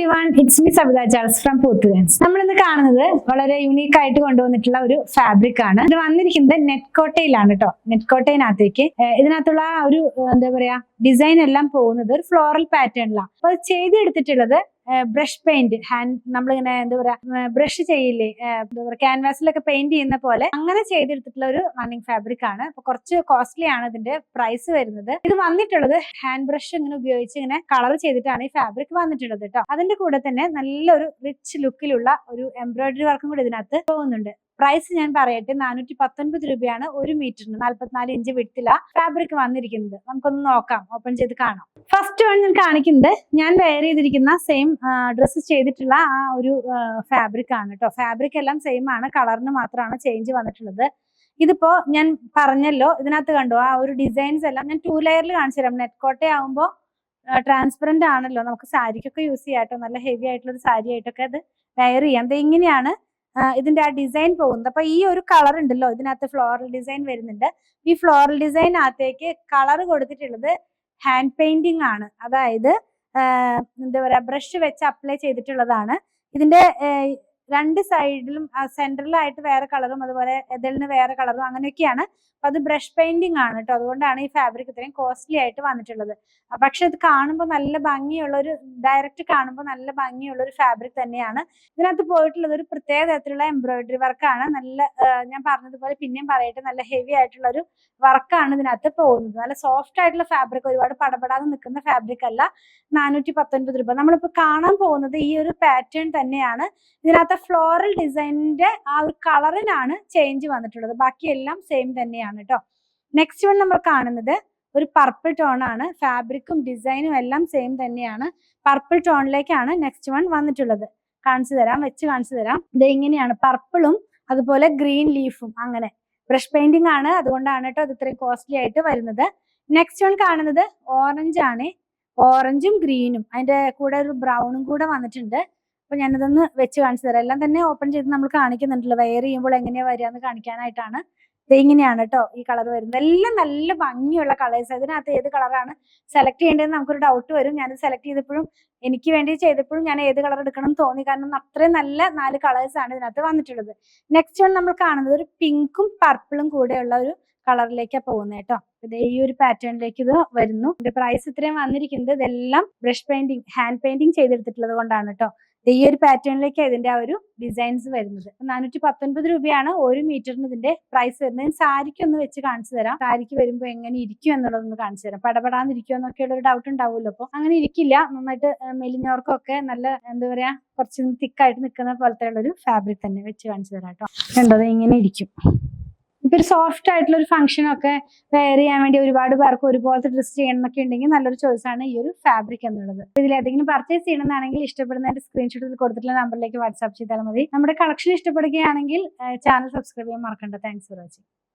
everyone, it's me Sabita Charles from Portuguese. നമ്മൾ ഇന്ന് കാണുന്നത് വളരെ യൂണീക്ക് ആയിട്ട് കൊണ്ടുവന്നിട്ടുള്ള ഒരു ഫാബ്രിക് ആണ്. ഇത് വന്നിരിക്കുന്നത് നെറ്റ് കോട്ടയിലാണ് കേട്ടോ. നെറ്റ് കോട്ടയിനകത്തേക്ക് ഇതിനകത്തുള്ള ഒരു എന്താ പറയാ ഡിസൈൻ എല്ലാം പോകുന്നത് ഒരു ഫ്ലോറൽ പാറ്റേണിലാണ്. അപ്പൊ അത് ചെയ്തെടുത്തിട്ടുള്ളത് ബ്രഷ് പെയിന്റ് ഹാൻഡ് നമ്മളിങ്ങനെ എന്താ പറയാ ബ്രഷ് ചെയ്യില്ലേ എന്താ പറയാ ക്യാൻവാസിലൊക്കെ പെയിന്റ് ചെയ്യുന്ന പോലെ അങ്ങനെ ചെയ്തെടുത്തിട്ടുള്ള ഒരു റണ്ണിങ് ഫാബ്രിക് ആണ്. അപ്പൊ കുറച്ച് കോസ്റ്റ്ലി ആണ് ഇതിന്റെ പ്രൈസ് വരുന്നത്. ഇത് വന്നിട്ടുള്ളത് ഹാൻഡ് ബ്രഷ് ഇങ്ങനെ ഉപയോഗിച്ച് ഇങ്ങനെ കളർ ചെയ്തിട്ടാണ് ഈ ഫാബ്രിക് വന്നിട്ടുള്ളത് കേട്ടോ. അതിന്റെ കൂടെ തന്നെ നല്ലൊരു റിച്ച് ലുക്കിലുള്ള ഒരു എംബ്രോയിഡറി വർക്കും കൂടി ഇതിനകത്ത് പോകുന്നുണ്ട്. പ്രൈസ് ഞാൻ പറയട്ടെ, 419 രൂപയാണ് ഒരു മീറ്ററിന്. 44 ഇഞ്ച് വിഡ്ത്തിലാ ഫാബ്രിക് വന്നിരിക്കുന്നത്. നമുക്കൊന്ന് നോക്കാം, ഓപ്പൺ ചെയ്ത് കാണാം. ഫസ്റ്റ് വൺ ഞാൻ കാണിക്കുന്നത് ഞാൻ വെയർ ചെയ്തിരിക്കുന്ന സെയിം ഡ്രസ്സ് ചെയ്തിട്ടുള്ള ആ ഒരു ഫാബ്രിക് ആണ് കേട്ടോ. ഫാബ്രിക് എല്ലാം സെയിം ആണ്, കളറിന് മാത്രമാണ് ചേഞ്ച് വന്നിട്ടുള്ളത്. ഇതിപ്പോ ഞാൻ പറഞ്ഞല്ലോ, ഇതിനകത്ത് കണ്ടോ ആ ഒരു ഡിസൈൻസ് എല്ലാം ഞാൻ 2 ലെയറിൽ കാണിച്ചു തരാം. നെറ്റ് കോട്ട ആവുമ്പോൾ ട്രാൻസ്പെറന്റ് ആണല്ലോ, നമുക്ക് സാരിക്കൊക്കെ യൂസ് ചെയ്യാം കേട്ടോ. നല്ല ഹെവി ആയിട്ടുള്ള ഒരു സാരി ആയിട്ടൊക്കെ അത് വെയർ ചെയ്യാം. ഇത് ഇങ്ങനെയാണ് ഇതിന്റെ ആ ഡിസൈൻ പോകുന്നത്. അപ്പൊ ഈ ഒരു കളർ ഉണ്ടല്ലോ, ഇതിനകത്ത് ഫ്ലോറൽ ഡിസൈൻ വരുന്നുണ്ട്. ഈ ഫ്ലോറൽ ഡിസൈനകത്തേക്ക് കളർ കൊടുത്തിട്ടുള്ളത് ഹാൻഡ് പെയിന്റിംഗ് ആണ്. അതായത് എന്താ പറയാ ബ്രഷ് വെച്ച് അപ്ലൈ ചെയ്തിട്ടുള്ളതാണ്. ഇതിന്റെ രണ്ട് സൈഡിലും സെന്ററിലായിട്ട് വേറെ കളറും അതുപോലെ എതിലിന് വേറെ കളറും അങ്ങനെയൊക്കെയാണ്. അപ്പൊ അത് ബ്രഷ് പെയിന്റിംഗ് ആണ് കേട്ടോ. അതുകൊണ്ടാണ് ഈ ഫാബ്രിക് ഇത്രയും കോസ്റ്റ്ലി ആയിട്ട് വന്നിട്ടുള്ളത്. പക്ഷെ ഇത് കാണുമ്പോൾ നല്ല ഭംഗിയുള്ള ഒരു ഡയറക്റ്റ് കാണുമ്പോൾ നല്ല ഭംഗിയുള്ള ഒരു ഫാബ്രിക് തന്നെയാണ്. ഇതിനകത്ത് പോയിട്ടുള്ളത് ഒരു പ്രത്യേക തരത്തിലുള്ള എംബ്രോയിഡറി വർക്കാണ്. നല്ല ഞാൻ പറഞ്ഞതുപോലെ പിന്നെയും പറയട്ടെ, നല്ല ഹെവി ആയിട്ടുള്ള ഒരു വർക്കാണ് ഇതിനകത്ത് പോകുന്നത്. നല്ല സോഫ്റ്റ് ആയിട്ടുള്ള ഫാബ്രിക്, ഒരുപാട് പടപടാതെ നിൽക്കുന്ന ഫാബ്രിക് അല്ല. 419 രൂപ. നമ്മളിപ്പോ കാണാൻ പോകുന്നത് ഈ ഒരു പാറ്റേൺ തന്നെയാണ്. ഇതിനകത്ത് ഫ്ലോറൽ ഡിസൈനിന്റെ ആ ഒരു കളറിനാണ് ചേഞ്ച് വന്നിട്ടുള്ളത്. ബാക്കിയെല്ലാം സെയിം തന്നെയാണ് കേട്ടോ. നെക്സ്റ്റ് വൺ നമ്മൾ കാണുന്നത് ഒരു പർപ്പിൾ ടോൺ ആണ്. ഫാബ്രിക്കും ഡിസൈനും എല്ലാം സെയിം തന്നെയാണ്. പർപ്പിൾ ടോണിലേക്കാണ് നെക്സ്റ്റ് വൺ വന്നിട്ടുള്ളത്. കാണിച്ചു തരാം, വെച്ച് കാണിച്ചു തരാം. ഇത് ഇങ്ങനെയാണ്, പർപ്പിളും അതുപോലെ ഗ്രീൻ ലീഫും. അങ്ങനെ ബ്രഷ് പെയിന്റിംഗ് ആണ്, അതുകൊണ്ടാണ് കേട്ടോ അത് ഇത്രയും കോസ്റ്റ്ലി ആയിട്ട് വരുന്നത്. നെക്സ്റ്റ് വൺ കാണുന്നത് ഓറഞ്ച് ആണ്. ഓറഞ്ചും ഗ്രീനും അതിന്റെ കൂടെ ഒരു ബ്രൗണും കൂടെ വന്നിട്ടുണ്ട്. അപ്പൊ ഞാനിതൊന്ന് വെച്ച് കാണിച്ചു തരാം. എല്ലാം തന്നെ ഓപ്പൺ ചെയ്ത് നമ്മൾ കാണിക്കുന്നുണ്ടല്ലോ, വെയർ ചെയ്യുമ്പോൾ എങ്ങനെയാ വരിക എന്ന് കാണിക്കാനായിട്ടാണ്. ഇത് ഇങ്ങനെയാണ് കേട്ടോ ഈ കളർ വരുന്നത്. എല്ലാം നല്ല ഭംഗിയുള്ള കളേഴ്സ്. അതിനകത്ത് ഏത് കളറാണ് സെലക്ട് ചെയ്യേണ്ടതെന്ന് നമുക്കൊരു ഡൗട്ട് വരും. ഞാനിത് സെലക്ട് ചെയ്തപ്പോഴും എനിക്ക് വേണ്ടി ചെയ്തപ്പോഴും ഞാൻ ഏത് കളർ എടുക്കണം എന്ന് തോന്നി. കാരണം അത്രയും നല്ല 4 കളേഴ്സ് ആണ് ഇതിനകത്ത് വന്നിട്ടുള്ളത്. നെക്സ്റ്റ് വൺ നമ്മൾ കാണുന്നത് ഒരു പിങ്കും പർപ്പിളും കൂടെയുള്ള ഒരു കളറിലേക്കാണ് പോകുന്നത് കേട്ടോ. ഇത് ഈ ഒരു പാറ്റേണിലേക്ക് ഇത് വരുന്നു. ഇതിന്റെ പ്രൈസ് ഇത്രയും വന്നിരിക്കുന്നത് ഇതെല്ലാം ബ്രഷ് പെയിന്റിംഗ് ഹാൻഡ് പെയിന്റിംഗ് ചെയ്തെടുത്തിട്ടുള്ളത് കൊണ്ടാണ് കേട്ടോ. ഈ ഒരു പാറ്റേണിലേക്ക് ഇതിന്റെ ആ ഒരു ഡിസൈൻസ് വരുന്നത്. 419 രൂപയാണ് ഒരു മീറ്ററിന് ഇതിന്റെ പ്രൈസ് വരുന്നത്. ഞാൻ സാരിക്ക് ഒന്ന് വെച്ച് കാണിച്ചു തരാം. സാരിക്ക് വരുമ്പോൾ എങ്ങനെ ഇരിക്കും എന്നുള്ളതൊന്ന് കാണിച്ചു തരാം. പടപടാന്നിരിക്കും എന്നൊക്കെയുള്ള ഒരു ഡൗട്ട് ഉണ്ടാവുമല്ലോ. അപ്പൊ അങ്ങനെ ഇരിക്കില്ല. നന്നായിട്ട് മെലിഞ്ഞവർക്കൊക്കെ നല്ല എന്താ പറയാ കുറച്ച് തിക്കായിട്ട് നിൽക്കുന്ന പോലത്തെ ഉള്ള ഒരു ഫാബ്രിക് തന്നെ വെച്ച് കാണിച്ചു തരാം കേട്ടോ. കണ്ടത് ഇങ്ങനെ ഇരിക്കും. ഇപ്പൊ ഒരു സോഫ്റ്റ് ആയിട്ടുള്ള ഒരു ഫംഗ്ഷൻ ഒക്കെ വെയർ ചെയ്യാൻ വേണ്ടി ഒരുപാട് പേർക്ക് ഒരുപോലത്തെ ഡ്രസ് ചെയ്യണം എന്നൊക്കെ ഉണ്ടെങ്കിൽ നല്ലൊരു ചോയ്സ് ആണ് ഈ ഒരു ഫാബ്രിക് എന്നുള്ളത്. ഇതിൽ ഏതെങ്കിലും പർച്ചേസ് ചെയ്യണമെന്നാണെങ്കിൽ ഇഷ്ടപ്പെടുന്നതിന്റെ സ്ക്രീൻഷോട്ടിൽ കൊടുത്തിട്ടുള്ള നമ്പറിലേക്ക് വാട്സ്ആപ്പ് ചെയ്താൽ മതി. നമ്മുടെ കളക്ഷൻ ഇഷ്ടപ്പെടുകയാണെങ്കിൽ ചാനൽ സബ്സ്ക്രൈബ് ചെയ്യാൻ മറക്കണ്ട. Thanks for watching.